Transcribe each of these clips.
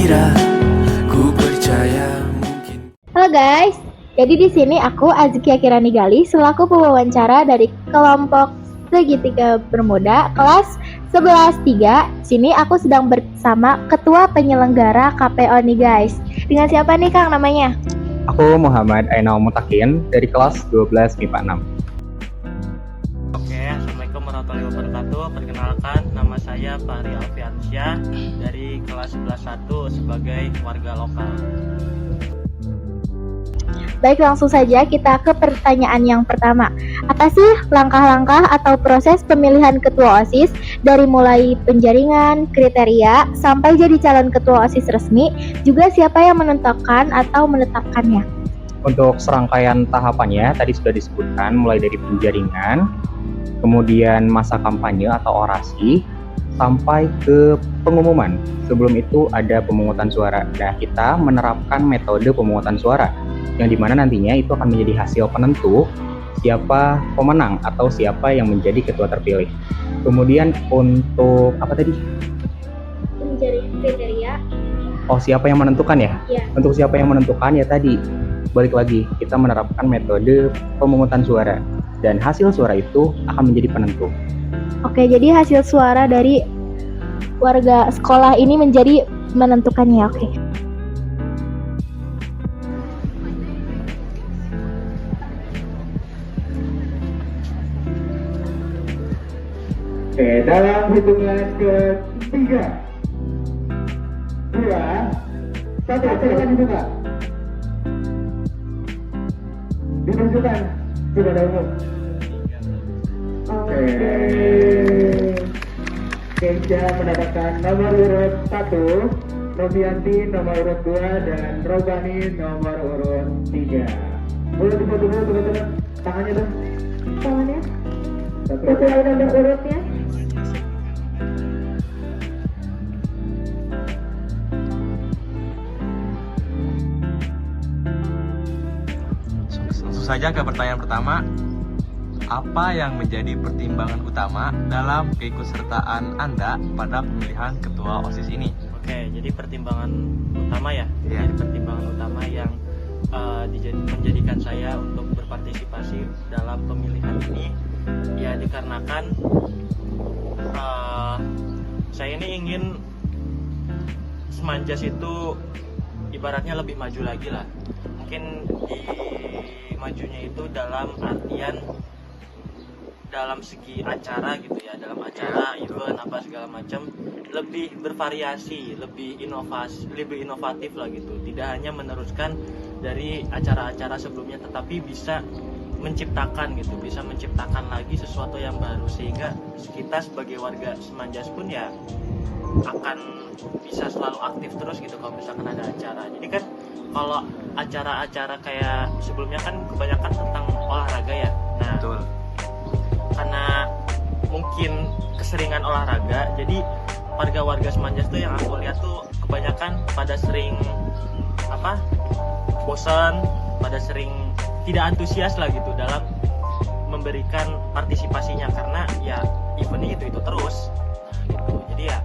gembira, ku percaya mungkin. Halo guys, jadi di sini aku Azkia Kirani Gali selaku pewawancara dari kelompok Segitiga Bermuda kelas 11-3. Sini aku sedang bersama ketua penyelenggara KPO nih guys. Dengan siapa nih Kang namanya? Aku Muhammad Ainal Mutakin dari kelas 12 MIPA 6. Oke, Assalamualaikum warahmatullahi wabarakatuh. Perkenalkan, nama saya Fahri Alfiansyah dari kelas 11-1 sebagai warga lokal. Baik, langsung saja kita ke pertanyaan yang pertama. Apa sih langkah-langkah atau proses pemilihan ketua OSIS dari mulai penjaringan, kriteria, sampai jadi calon ketua OSIS resmi, juga siapa yang menentukan atau menetapkannya? Untuk serangkaian tahapannya tadi sudah disebutkan, mulai dari penjaringan, kemudian masa kampanye atau orasi, sampai ke pengumuman. Sebelum itu ada pemungutan suara. Nah, kita menerapkan metode pemungutan suara yang dimana nantinya itu akan menjadi hasil penentu siapa pemenang atau siapa yang menjadi ketua terpilih. Kemudian untuk apa tadi? Penjaringan kriteria. Oh, siapa yang menentukan ya? Ya. Untuk siapa yang menentukan ya tadi balik lagi kita menerapkan metode pemungutan suara dan hasil suara itu akan menjadi penentu. Oke, jadi hasil suara dari warga sekolah ini menjadi menentukannya. Oke. Oke, dalam hitungan ketiga, 2, 1, silakan dibuka. Ditunjukkan kepada umum. Oke. Kenja mendapatkan nomor urut 1, Novianti nomor urut 2, dan Robani nomor urut 3. Boleh difoto dulu teman-teman, tangannya dong. Tangannya? Sesuai nomor urutnya? Langsung saja ke pertanyaan pertama. Apa yang menjadi pertimbangan utama dalam keikutsertaan Anda pada pemilihan ketua OSIS ini? Oke, jadi pertimbangan utama ya. Iya. Jadi pertimbangan utama yang menjadikan saya untuk berpartisipasi dalam pemilihan ini ya dikarenakan saya ini ingin Semanjas itu ibaratnya lebih maju lagi lah. Mungkin di majunya itu dalam artian dalam segi acara gitu ya, dalam acara event apa segala macam lebih bervariasi, lebih inovatif lah gitu. Tidak hanya meneruskan dari acara-acara sebelumnya, tetapi bisa menciptakan gitu, bisa menciptakan lagi sesuatu yang baru sehingga kita sebagai warga Semanjas pun ya akan bisa selalu aktif terus gitu kalau misalkan ada acara. Jadi kan kalau acara-acara kayak sebelumnya kan kebanyakan tentang olahraga ya. Nah, Betul. karena mungkin keseringan olahraga, jadi warga-warga Semanjas tuh yang aku lihat tuh kebanyakan pada sering bosan, pada sering tidak antusias lah gitu dalam memberikan partisipasinya karena ya eventnya itu terus. Nah, gitu. Jadi ya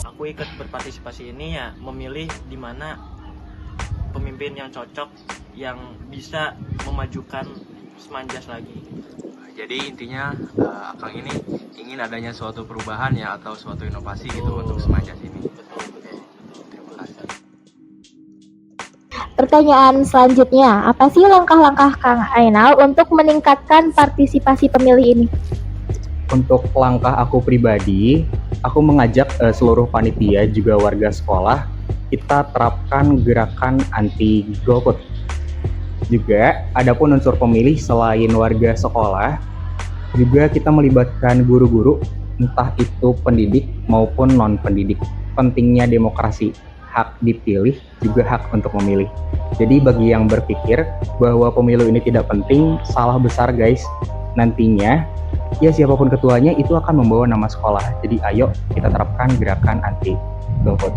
aku ikut berpartisipasi ini ya memilih di mana pemimpin yang cocok yang bisa memajukan Semanjas lagi. Jadi intinya Akang ini ingin adanya suatu perubahan ya atau suatu inovasi gitu untuk Semanjas ini. Betul. Terima kasih. Pertanyaan selanjutnya, apa sih langkah-langkah Kang Ainal untuk meningkatkan partisipasi pemilih ini? Untuk langkah aku pribadi, aku mengajak seluruh panitia juga warga sekolah kita terapkan gerakan anti golput. Juga adapun unsur pemilih selain warga sekolah, juga kita melibatkan guru-guru, entah itu pendidik maupun non-pendidik. Pentingnya demokrasi, hak dipilih juga hak untuk memilih. Jadi bagi yang berpikir bahwa pemilu ini tidak penting, salah besar guys. Nantinya ya siapapun ketuanya itu akan membawa nama sekolah. Jadi ayo kita terapkan gerakan anti golput.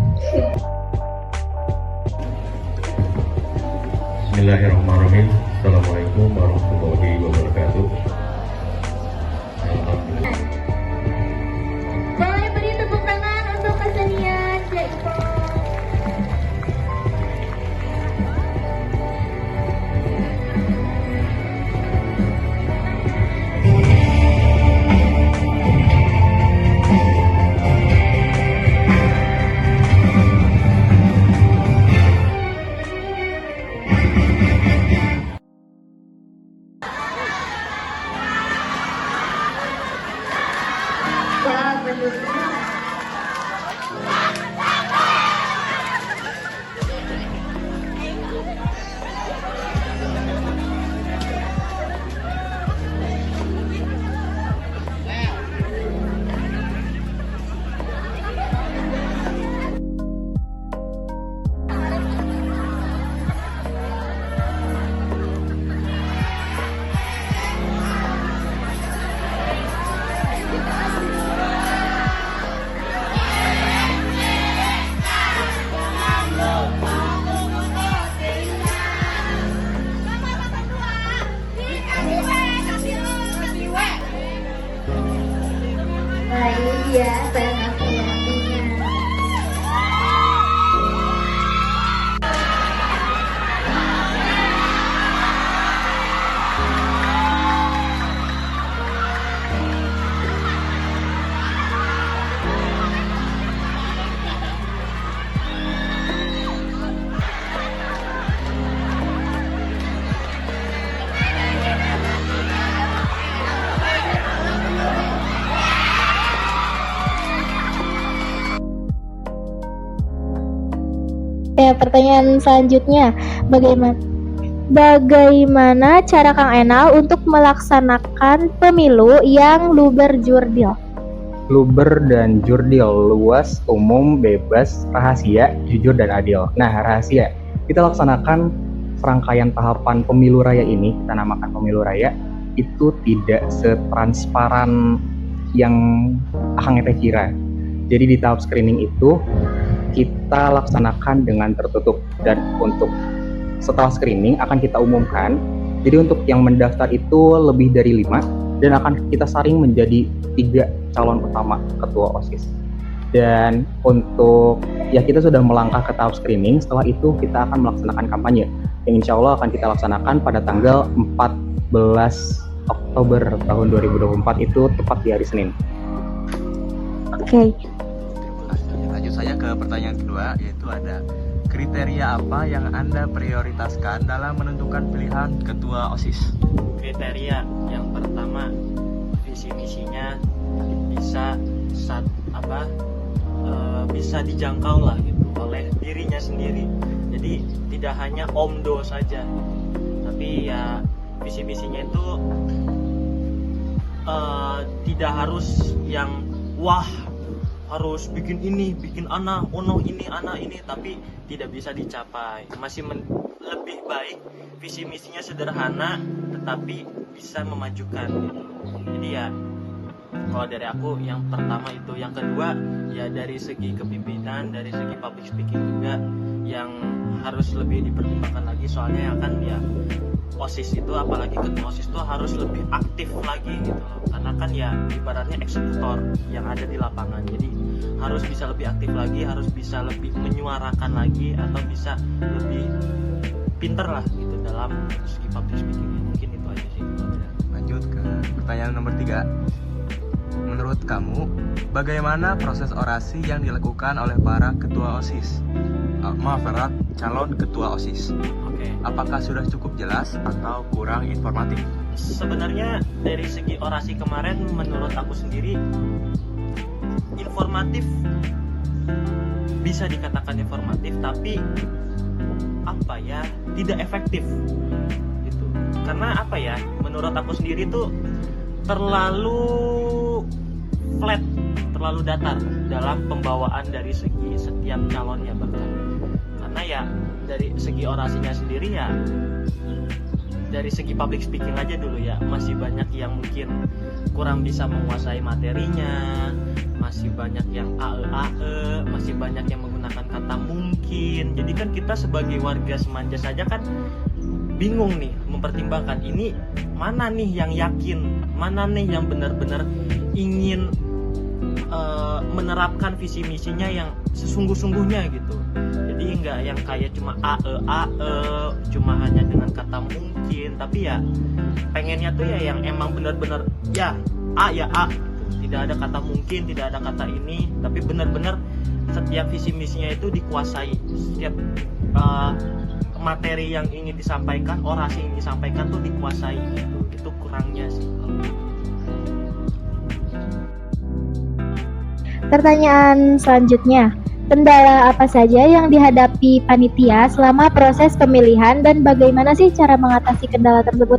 Bismillahirrahmanirrahim. Assalamualaikum warahmatullahi wabarakatuh. Boleh beri tepuk tangan untuk kesenian Jaipong. Nah ini dia saya nasihatnya. Pertanyaan selanjutnya, bagaimana cara Kang Enal untuk melaksanakan pemilu yang luber jurdil? Luber dan jurdil, luas, umum, bebas, rahasia, jujur, dan adil. Nah, rahasia, kita laksanakan serangkaian tahapan pemilu raya ini, kita namakan pemilu raya, itu tidak setransparan yang Akang Ete kira. Jadi di tahap screening itu, kita laksanakan dengan tertutup, dan untuk setelah screening akan kita umumkan. Jadi untuk yang mendaftar itu lebih dari 5 dan akan kita saring menjadi 3 calon utama ketua OSIS. Dan untuk kita sudah melangkah ke tahap screening. Setelah itu kita akan melaksanakan kampanye yang insya Allah akan kita laksanakan pada tanggal 14 Oktober tahun 2024, itu tepat di hari Senin. Oke. Lanjut saja ke pertanyaan kedua, yaitu ada kriteria apa yang Anda prioritaskan dalam menentukan pilihan ketua OSIS? Kriteria yang pertama, visi misinya bisa bisa dijangkau lah gitu oleh dirinya sendiri. Jadi tidak hanya omdo saja, tapi ya visi misinya itu tidak harus yang wah harus bikin ini, bikin anak, ini, tapi tidak bisa dicapai. Lebih baik visi misinya sederhana, tetapi bisa memajukan gitu. Jadi ya, kalau dari aku yang pertama itu, yang kedua ya dari segi kepemimpinan, dari segi public speaking juga yang harus lebih dipertimbangkan lagi, soalnya kan ya OSIS itu, apalagi ketua OSIS itu harus lebih aktif lagi gitu loh. Karena kan ya ibaratnya eksekutor yang ada di lapangan. Jadi harus bisa lebih aktif lagi, harus bisa lebih menyuarakan lagi, atau bisa lebih pinter lah gitu dalam segi public speaking. Mungkin itu aja sih. Lanjut ke pertanyaan nomor 3. Menurut kamu, bagaimana proses orasi yang dilakukan oleh para ketua OSIS? Para calon ketua OSIS. Oke. Apakah sudah cukup jelas atau kurang informatif? Sebenarnya dari segi orasi kemarin menurut aku sendiri informatif, bisa dikatakan informatif, tapi tidak efektif gitu. Karena menurut aku sendiri tuh terlalu flat, terlalu datar dalam pembawaan dari segi setiap calonnya bahkan. Karena ya dari segi orasinya sendiri ya, dari segi public speaking aja dulu ya, masih banyak yang mungkin kurang bisa menguasai materinya, masih banyak yang ae, masih banyak yang menggunakan kata mungkin. Jadi kan kita sebagai warga semanja saja kan bingung nih mempertimbangkan ini mana nih yang yakin, mana nih yang benar-benar ingin menerapkan visi misinya yang sesungguh-sungguhnya gitu. Jadi nggak yang kayak cuma ae, cuma hanya dengan kata mungkin, tapi ya pengennya tuh ya yang emang benar-benar ya A ya A gitu. Tidak ada kata mungkin, tidak ada kata ini, tapi benar-benar setiap visi misinya itu dikuasai. Setiap materi yang ingin disampaikan, orasi yang disampaikan tuh dikuasai gitu. Itu kurangnya sih. Pertanyaan selanjutnya, kendala apa saja yang dihadapi panitia selama proses pemilihan dan bagaimana sih cara mengatasi kendala tersebut?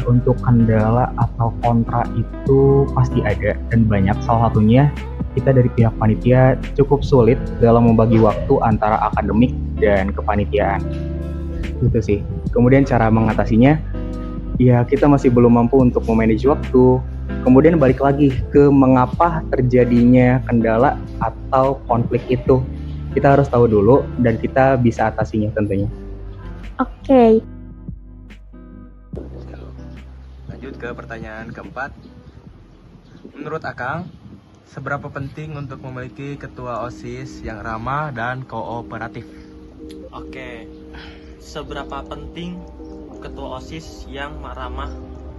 Untuk kendala atau kontra itu pasti ada dan banyak. Salah satunya kita dari pihak panitia cukup sulit dalam membagi waktu antara akademik dan kepanitiaan. Gitu sih. Kemudian cara mengatasinya, ya kita masih belum mampu untuk memanage waktu. Kemudian balik lagi ke mengapa terjadinya kendala atau konflik itu. Kita harus tahu dulu dan kita bisa atasinya tentunya. Oke. Lanjut ke pertanyaan keempat. Menurut Akang, seberapa penting untuk memiliki ketua OSIS yang ramah dan kooperatif? Oke, seberapa penting ketua OSIS yang ramah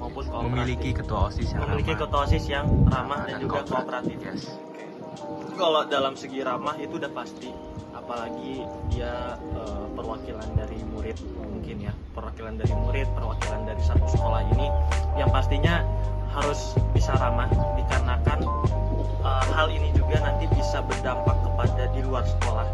maupun kooperatif? Memiliki ketua OSIS yang Memiliki ramah. ketua OSIS yang ramah dan juga kooperatif. Yes. Oke. Kalau dalam segi ramah itu udah pasti, apalagi dia perwakilan dari murid mungkin ya, perwakilan dari murid, perwakilan dari satu sekolah ini, yang pastinya harus bisa ramah dikarenakan hal ini juga nanti bisa berdampak kepada di luar sekolah,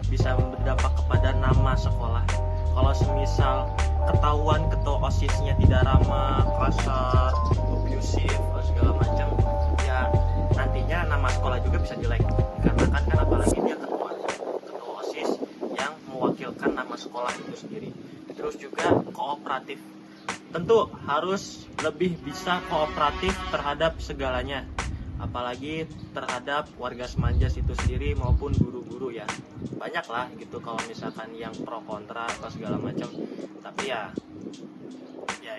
bisa berdampak kepada nama sekolah. Kalau semisal ketahuan ketua OSISnya tidak ramah, kasar, abusive, segala macam, ya nantinya nama sekolah juga bisa jelek. Dikarenakan kan apalagi dia ketua OSIS yang mewakilkan nama sekolah itu sendiri. Terus juga kooperatif. Tentu harus lebih bisa kooperatif terhadap segalanya, apalagi terhadap warga Semanjas itu sendiri maupun guru-guru ya. Banyak lah gitu kalau misalkan yang pro kontra atau segala macam. Tapi ya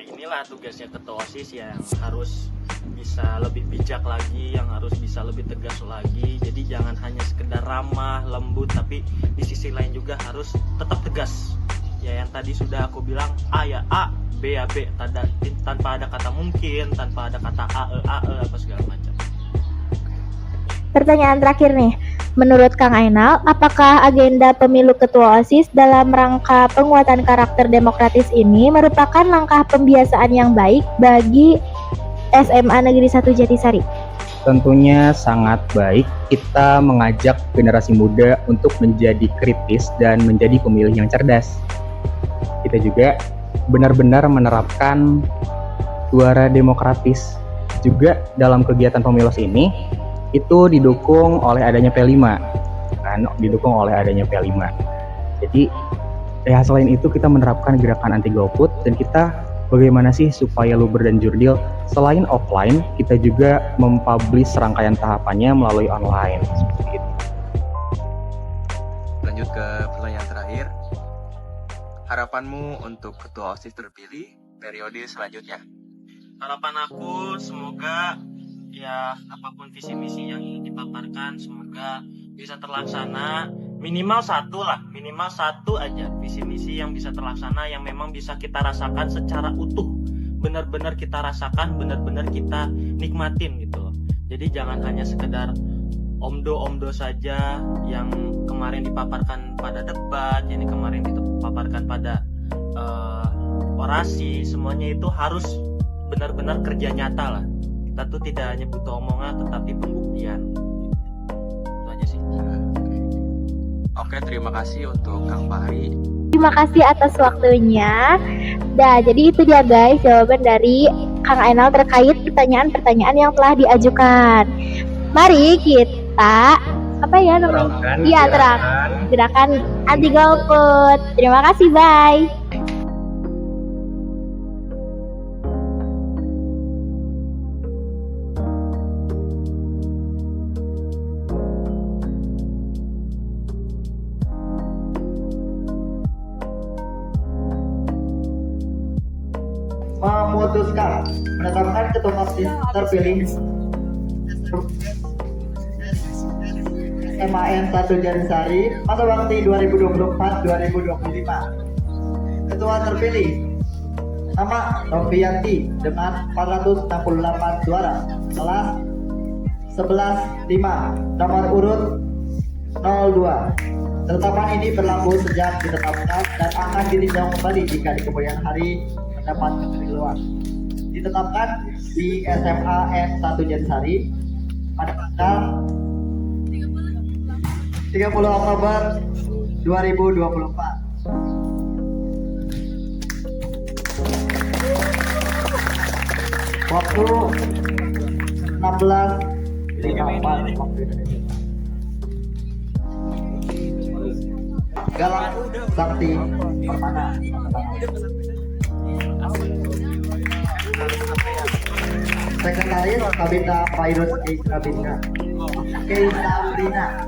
inilah tugasnya ketua OSIS yang harus bisa lebih bijak lagi, yang harus bisa lebih tegas lagi. Jadi jangan hanya sekedar ramah, lembut, tapi di sisi lain juga harus tetap tegas. Ya yang tadi sudah aku bilang, A ya A, B ya B, tanpa ada kata mungkin, tanpa ada kata AE apa segala macam. Pertanyaan terakhir nih, menurut Kang Ainal, apakah agenda pemilu ketua OSIS dalam rangka penguatan karakter demokratis ini merupakan langkah pembiasaan yang baik bagi SMA Negeri 1 Jatisari? Tentunya sangat baik kita mengajak generasi muda untuk menjadi kritis dan menjadi pemilih yang cerdas. Kita juga benar-benar menerapkan suara demokratis juga dalam kegiatan pemilu ini. Itu didukung oleh adanya P5 kan, didukung oleh adanya P5. Jadi ya selain itu kita menerapkan gerakan anti golput dan kita bagaimana sih supaya Luber dan Jurdil selain offline kita juga mempublish serangkaian tahapannya melalui online seperti itu. Lanjut ke pertanyaan terakhir. Harapanmu untuk ketua OSIS terpilih periode selanjutnya? Harapan aku semoga ya apapun visi misi yang ingin dipaparkan semoga bisa terlaksana. Minimal satu aja visi misi yang bisa terlaksana, yang memang bisa kita rasakan secara utuh, benar-benar kita rasakan, benar-benar kita nikmatin gitu loh. Jadi jangan hanya sekedar omdo saja yang kemarin dipaparkan pada debat, yang kemarin dipaparkan pada orasi. Semuanya itu harus benar-benar kerja nyata lah. Kita tuh tidak hanya butuh omongan tetapi pembuktian. Itu aja sih. Oke, terima kasih untuk Kang Fahri. Terima kasih atas waktunya. Nah, jadi itu dia guys jawaban dari Kang Ainal terkait pertanyaan-pertanyaan yang telah diajukan. Mari kita Terangkan gerakan anti golput. Terima kasih, bye. Memutuskan menetapkan ketua OSIS terpilih SMAN 1 Jatisari masa bakti 2024-2025. Ketua terpilih nama Novianti dengan 468 suara, kelas 11-5, nomor urut 02. Ketetapan ini berlaku sejak ditetapkan dan akan ditinjau kembali jika di kemudian hari mendapat kekeliruan. Ditetapkan di SMA N1 Jatisari pada tanggal 13 30 Oktober 2024. Waktu 16.54 waktu Indonesia. Galang Sakti Permana. Sekretaris Kabita Virus Kabita Keisha Urina.